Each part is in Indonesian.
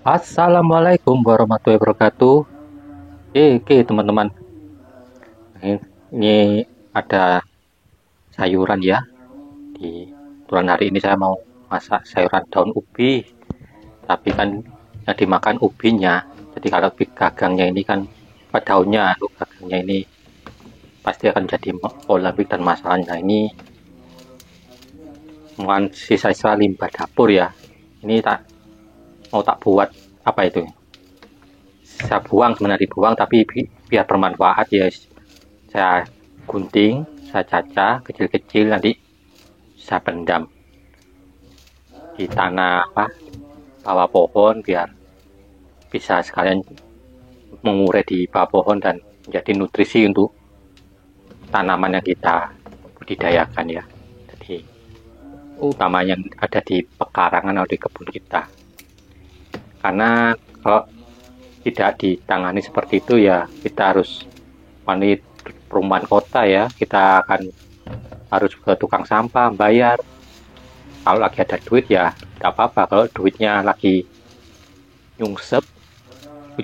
Assalamualaikum warahmatullahi wabarakatuh. Oke, teman-teman. Ini ada sayuran ya. Di bulan hari ini saya mau masak sayuran daun ubi. Tapi kan yang dimakan ubinya. Jadi kalau gagangnya ini kan daunnya, gagangnya ini pasti akan jadi polemik dan masalahnya. Ini mungkin sisa-sisa limbah dapur ya. Ini tak buat apa itu? Saya buang, sebenarnya dibuang, tapi biar bermanfaat ya saya gunting, saya caca kecil-kecil, nanti saya pendam di tanah bawah pohon biar bisa sekalian mengurai di bawah pohon dan menjadi nutrisi untuk tanaman yang kita budidayakan ya. Jadi utamanya ada di pekarangan atau di kebun kita, karena kalau tidak ditangani seperti itu ya kita harus mandi perumahan kota ya, kita akan harus ke tukang sampah bayar. Kalau lagi ada duit ya tidak apa-apa, kalau duitnya lagi nyungsep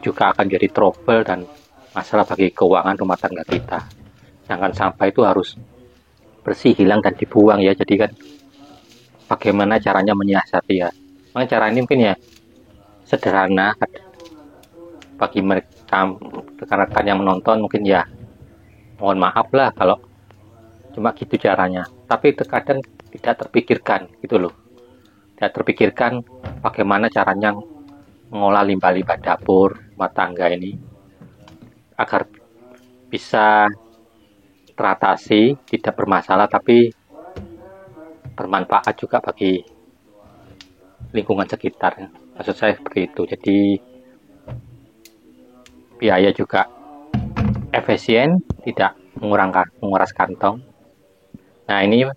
juga akan jadi trouble dan masalah bagi keuangan rumah tangga kita. Sedangkan sampah itu harus bersih, hilang dan dibuang ya. Jadi kan bagaimana caranya menyiasati ya, memang cara ini mungkin ya sederhana bagi mereka rekan-rekan yang menonton, mungkin ya mohon maaf lah kalau cuma gitu caranya, tapi terkadang tidak terpikirkan gitu loh, tidak terpikirkan bagaimana caranya mengolah limbah-limbah dapur rumah tangga ini agar bisa teratasi, tidak bermasalah tapi bermanfaat juga bagi lingkungan sekitar. Maksud saya seperti itu. Jadi biaya juga efisien, tidak menguras kantong. Nah, ini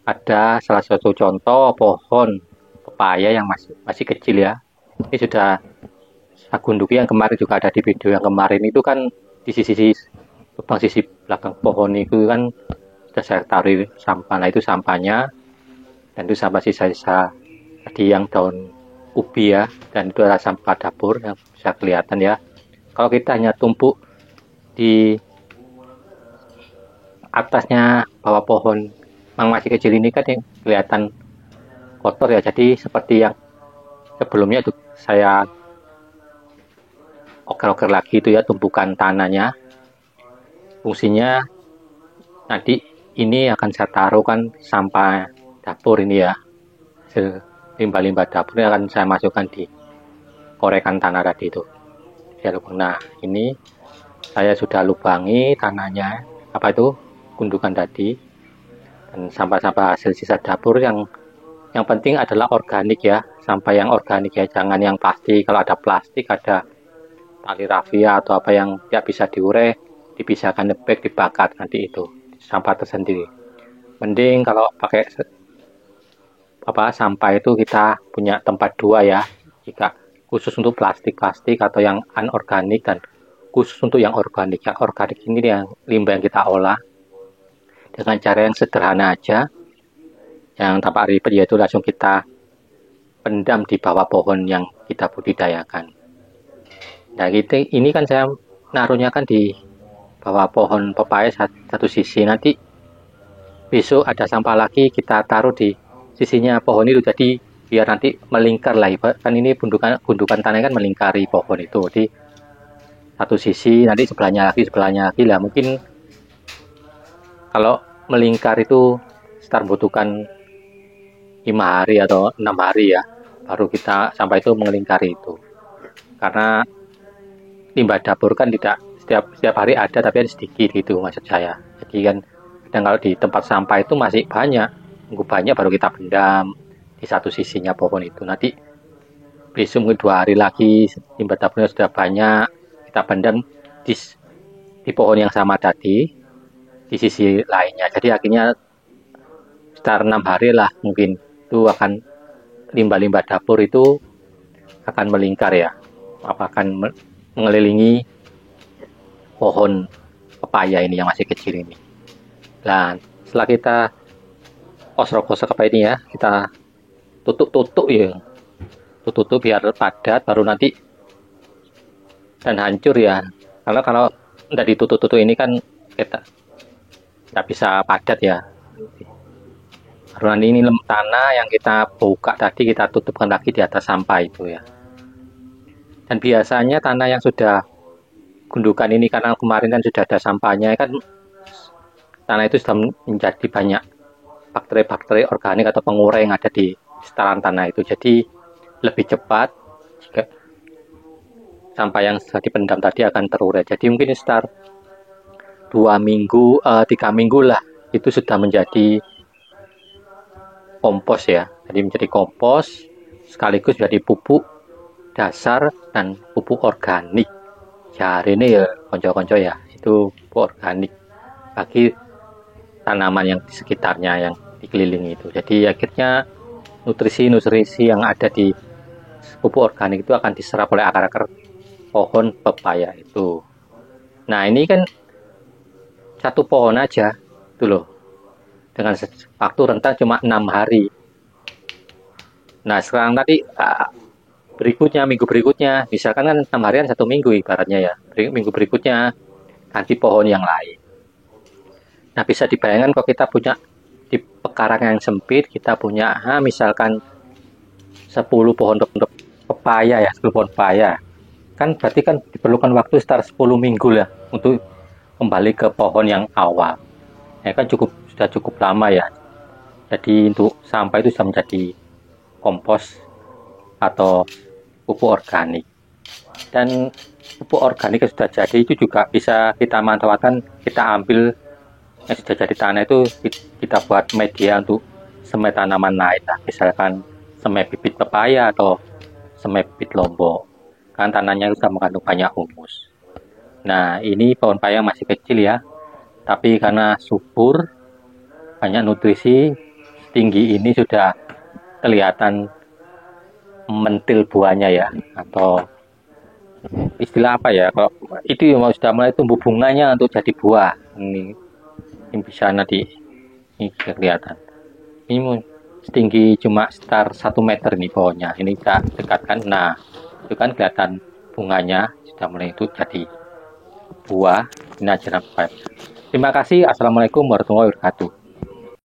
ada salah satu contoh pohon pepaya yang masih kecil ya. Ini sudah saya gunduki, yang kemarin juga ada di video yang kemarin itu kan di sisi lubang sisi belakang pohon itu kan sudah saya taruh sampah. Nah, itu sampahnya, dan itu sampah sisa-sisa tadi yang daun ubi ya, dan itu adalah sampah dapur yang bisa kelihatan ya. Kalau kita hanya tumpuk di atasnya bawah pohon yang masih kecil ini kan yang kelihatan kotor ya. Jadi seperti yang sebelumnya itu saya oker-oker lagi itu ya tumpukan tanahnya. Fungsinya nanti ini akan saya taruh kan sampah dapur ini ya, limbah-limbah dapur ini akan saya masukkan di korekan tanah tadi itu ya. Nah, ini saya sudah lubangi tanahnya, apa itu gundukan tadi, dan sampah-sampah hasil sisa dapur yang penting adalah organik ya, sampah yang organik ya, jangan yang plastik. Kalau ada plastik, ada tali rafia atau apa yang tidak bisa diurai, dipisahkan, nebek, dibakar, nanti itu sampah tersendiri. Mending kalau pakai sampah itu kita punya tempat dua ya, jika khusus untuk plastik atau yang anorganik, dan khusus untuk yang organik. Yang organik ini yang limbah yang kita olah dengan cara yang sederhana aja, yang tanpa ribet, yaitu langsung kita pendam di bawah pohon yang kita budidayakan. Nah, gitu, ini kan saya naruhnya kan di bawah pohon pepaya satu sisi, nanti besok ada sampah lagi kita taruh di sisinya pohon itu, jadi biar nanti melingkar lah, kan ini gundukan tanah kan melingkari pohon itu di satu sisi, nanti sebelahnya lagi lah. Mungkin kalau melingkar itu sekitar butuhkan 5 hari atau 6 hari ya, baru kita sampai itu melingkari itu. Karena limbah dapur kan tidak setiap hari ada, tapi ada sedikit gitu maksud saya. Jadi kan, dan kalau di tempat sampah itu masih banyak, nunggu banyak baru kita pendam di satu sisinya pohon itu. Nanti besok mungkin 2 hari lagi limbah dapurnya sudah banyak, kita pendam di pohon yang sama tadi di sisi lainnya. Jadi akhirnya sekitar 6 hari lah mungkin itu akan limbah-limbah dapur itu akan melingkar ya, akan mengelilingi pohon pepaya ini yang masih kecil ini. Dan setelah kita osrok-osrok apa ini ya, kita tutup ya, tutup biar padat, baru nanti dan hancur ya. Kalau tidak ditutup-tutup ini kan kita nggak bisa padat ya. Baru nanti ini tanah yang kita buka tadi kita tutupkan lagi di atas sampah itu ya. Dan biasanya tanah yang sudah gundukan ini karena kemarin kan sudah ada sampahnya kan, tanah itu sudah menjadi banyak bakteri-bakteri organik atau pengurai yang ada di sekitaran tanah itu. Jadi lebih cepat jika sampah yang sudah dipendam tadi akan terurai. Jadi mungkin sekitar 2 minggu, 3 minggu lah itu sudah menjadi kompos ya. Jadi menjadi kompos sekaligus jadi pupuk dasar dan pupuk organik. Ya hari ini ya konco-konco ya, itu pupuk organik bagi tanaman yang di sekitarnya yang dikelilingi itu. Jadi akhirnya nutrisi-nutrisi yang ada di pupuk organik itu akan diserap oleh akar-akar pohon pepaya itu. Nah ini kan satu pohon aja itu loh, dengan waktu rentang cuma 6 hari. Nah sekarang tadi berikutnya, minggu berikutnya, misalkan kan 6 harian 1 minggu ibaratnya ya, minggu berikutnya ganti pohon yang lain. Nah bisa dibayangkan kalau kita punya di pekarangan yang sempit, kita punya misalkan 10 pohon pepaya ya, 10 pohon pepaya, kan berarti kan diperlukan waktu sekitar 10 minggu lah untuk kembali ke pohon yang awal. Ya kan sudah cukup lama ya. Jadi untuk sampah itu sudah menjadi kompos atau pupuk organik. Dan pupuk organik yang sudah jadi itu juga bisa kita manfaatkan, kita ambil yang sudah jadi tanah itu kita buat media untuk semai tanaman lain lah. Misalkan semai bibit pepaya atau semai bibit lombok. Kan tanahnya sudah mengandung banyak humus. Nah ini pohon pepaya masih kecil ya, tapi karena subur, banyak nutrisi, tinggi ini sudah kelihatan mentil buahnya ya, atau istilah apa ya, kalau itu mau sudah mulai tumbuh bunganya untuk jadi buah. Ini bisa nanti ini kelihatan. Ini setinggi cuma sekitar 1 meter nih pohonnya. Ini kita dekatkan, nah itu kan kelihatan bunganya sudah mulai itu jadi buah. Ini ajaran pepaya. Terima kasih. Assalamualaikum warahmatullahi wabarakatuh.